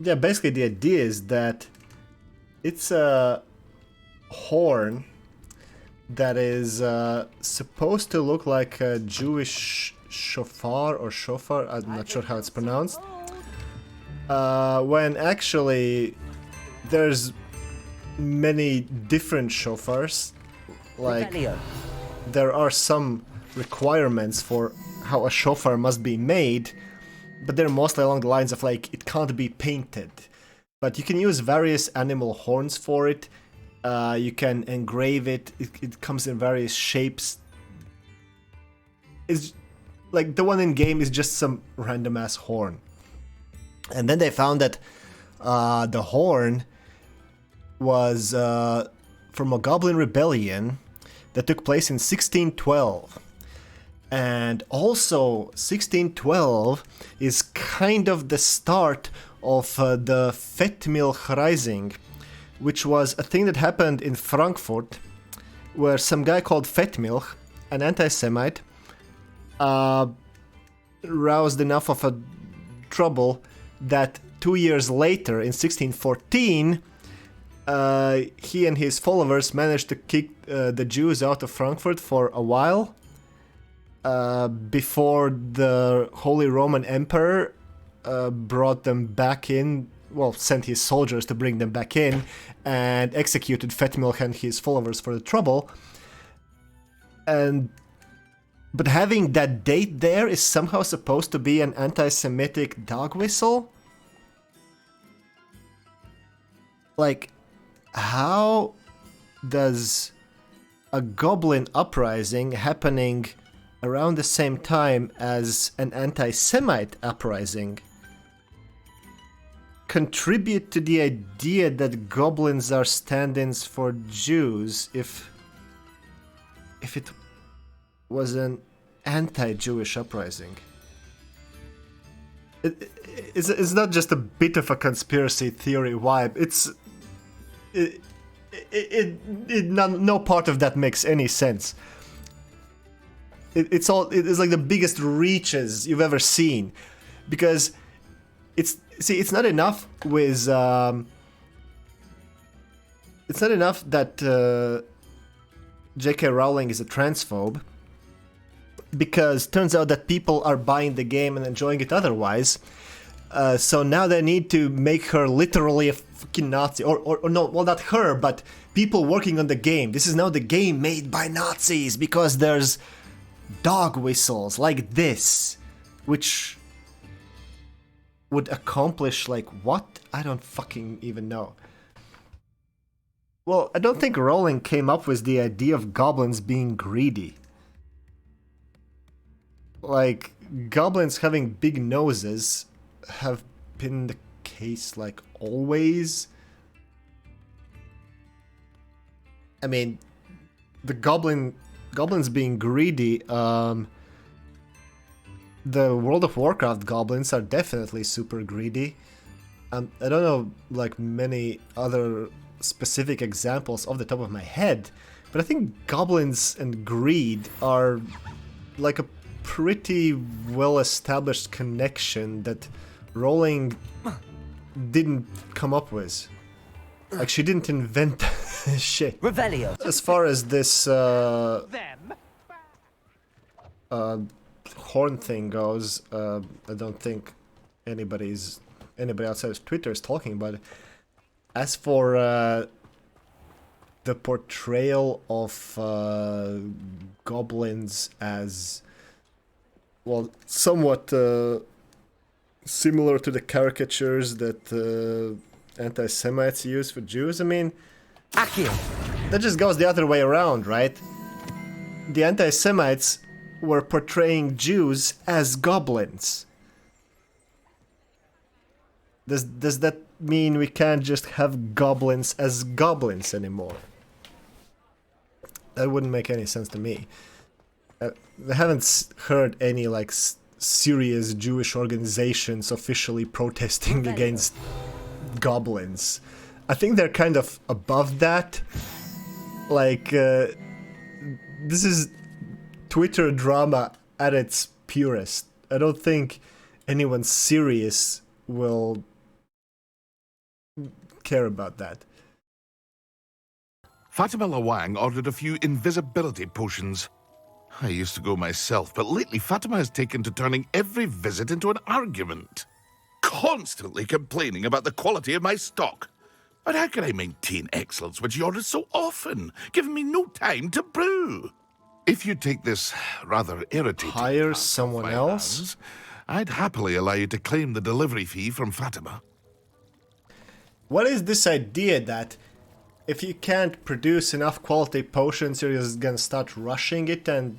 Yeah, basically the idea is that it's a horn that is supposed to look like a Jewish shofar or shofar, I'm not sure how it's pronounced. When actually there's many different shofars. Like, there are some requirements for how a shofar must be made, but they're mostly along the lines of like, it can't be painted. But you can use various animal horns for it. You can engrave it. It comes in various shapes. It's like the one in game is just some random ass horn. And then they found that the horn was from a goblin rebellion that took place in 1612. And also 1612 is kind of the start of the Fettmilch which was a thing that happened in Frankfurt, where some guy called Fettmilch, an anti-Semite, roused enough of a trouble that 2 years later, in 1614, he and his followers managed to kick the Jews out of Frankfurt for a while, before the Holy Roman Emperor brought them back in, well, sent his soldiers to bring them back in, and executed Fettmilch and his followers for the trouble. But having that date there is somehow supposed to be an anti-Semitic dog whistle? Like, how does a goblin uprising happening around the same time as an anti-Semite uprising contribute to the idea that goblins are stand-ins for Jews if it was an anti-Jewish uprising? It's not just a bit of a conspiracy theory vibe. No part of that makes any sense. It's like the biggest reaches you've ever seen, because it's not enough with it's not enough that J.K. Rowling is a transphobe, because turns out that people are buying the game and enjoying it otherwise. So now they need to make her literally a fucking Nazi, or no, well, not her, but people working on the game. This is now the game made by Nazis because there's dog whistles like this, which would accomplish like what? I don't fucking even know. Well, I don't think Rowling came up with the idea of goblins being greedy. Like, goblins having big noses have been the case like always. I mean, the goblins being greedy, the World of Warcraft goblins are definitely super greedy. I don't know like many other specific examples off the top of my head, but I think goblins and greed are like a pretty well-established connection that Rowling didn't come up with. Like, she didn't invent shit. Revelio. As far as this horn thing goes, I don't think anybody outside of Twitter is talking about it. As for the portrayal of goblins as, well, somewhat similar to the caricatures that anti-Semites use for Jews, I mean, that just goes the other way around, right? The anti-Semites were portraying Jews as goblins. Does that mean we can't just have goblins as goblins anymore? That wouldn't make any sense to me. I haven't heard any like serious Jewish organizations officially protesting against goblins. I think they're kind of above that. Like, this is Twitter drama at its purest. I don't think anyone serious will care about that. Fatima Lawang ordered a few invisibility potions. I used to go myself, but lately Fatima has taken to turning every visit into an argument. Constantly complaining about the quality of my stock. But how can I maintain excellence when she orders so often, giving me no time to brew? If you take this rather irritating Hire task off someone my else? hands, I'd happily allow you to claim the delivery fee from Fatima. What is this idea that if you can't produce enough quality potions, you're just gonna start rushing it and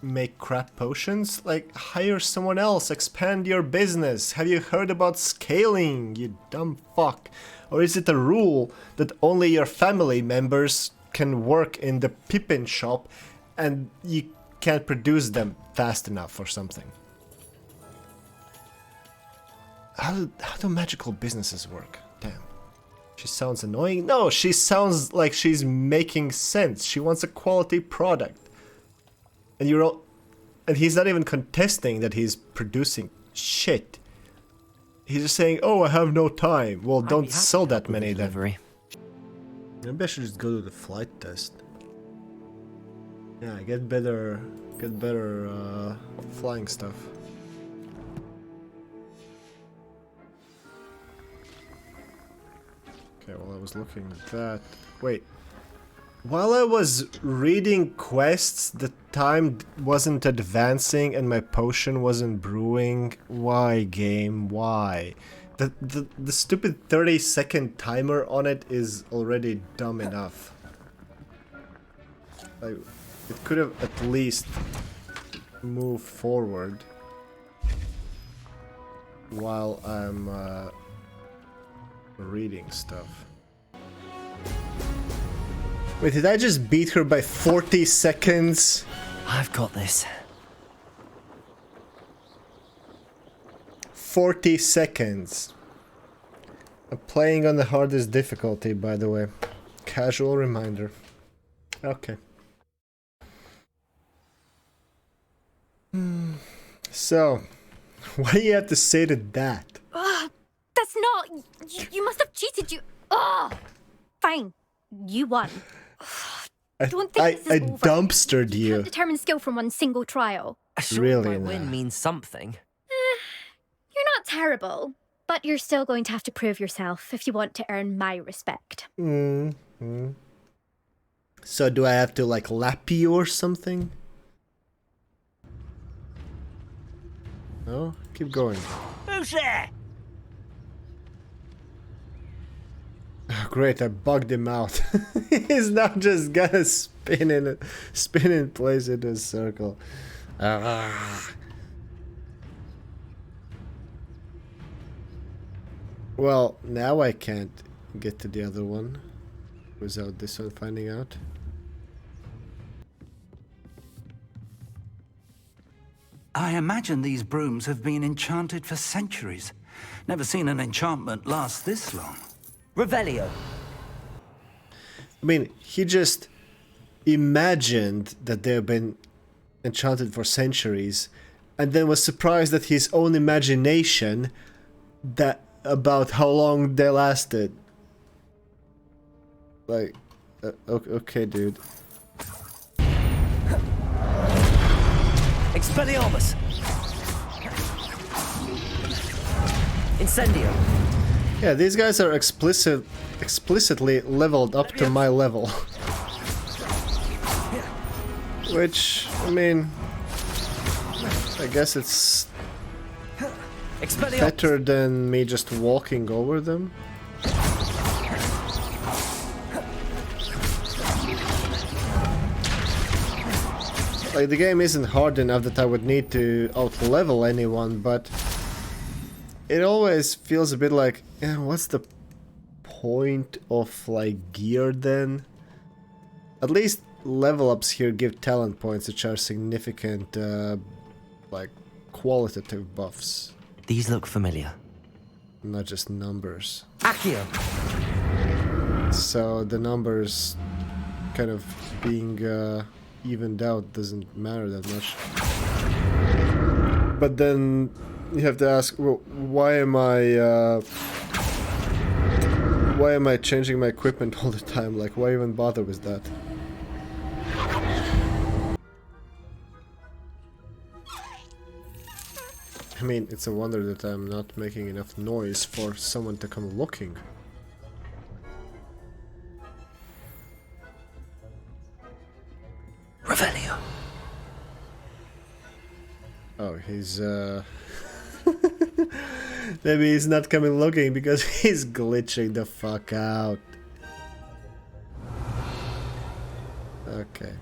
make crap potions? Like, hire someone else, expand your business. Have you heard about scaling, you dumb fuck? Or is it a rule that only your family members can work in the Pippin shop and you can't produce them fast enough or something? How do magical businesses work? Damn. She sounds annoying? No, she sounds like she's making sense. She wants a quality product. And and he's not even contesting that he's producing shit. He's just saying, "Oh, I have no time." Well, don't sell that many then. Maybe I should just go to the flight test. Yeah, get better flying stuff. Okay, well, I was looking at that. Wait. While I was reading quests, the time wasn't advancing and my potion wasn't brewing. Why, game? Why? The stupid 30-second timer on it is already dumb enough. Like, it could have at least moved forward while I'm reading stuff. Wait, did I just beat her by 40 seconds? I've got this. 40 seconds. I'm playing on the hardest difficulty, by the way. Casual reminder. Okay. So, what do you have to say to that? That's not... You must have cheated, you... Fine. You won. Don't think this is over. Dumpstered you. Can't determine skill from one single trial. Sure, Really? my win means something. You're not terrible, but you're still going to have to prove yourself if you want to earn my respect. So do I have to, like, lap you or something? No? Keep going. Who's there? Oh, great, I bugged him out. He's now just gonna spin in place in a circle. Well, now I can't get to the other one without this one finding out. I imagine these brooms have been enchanted for centuries. Never seen an enchantment last this long. Revelio. I mean, he just imagined that they've been enchanted for centuries, and then was surprised at his own imagination about how long they lasted. Like, okay, dude. Expelliarmus. Incendio. Yeah, these guys are explicitly leveled up to my level. Which, I mean, I guess it's better than me just walking over them. Like, the game isn't hard enough that I would need to out-level anyone, but it always feels a bit like, yeah, what's the point of, like, gear then? At least level ups here give talent points, which are significant, like, qualitative buffs. These look familiar. Not just numbers. Accio. So the numbers kind of being evened out doesn't matter that much. But then you have to ask, well, why am I Why am I changing my equipment all the time? Like, why even bother with that? I mean, it's a wonder that I'm not making enough noise for someone to come looking. Revelio. Oh, he's maybe he's not coming looking because he's glitching the fuck out. Okay.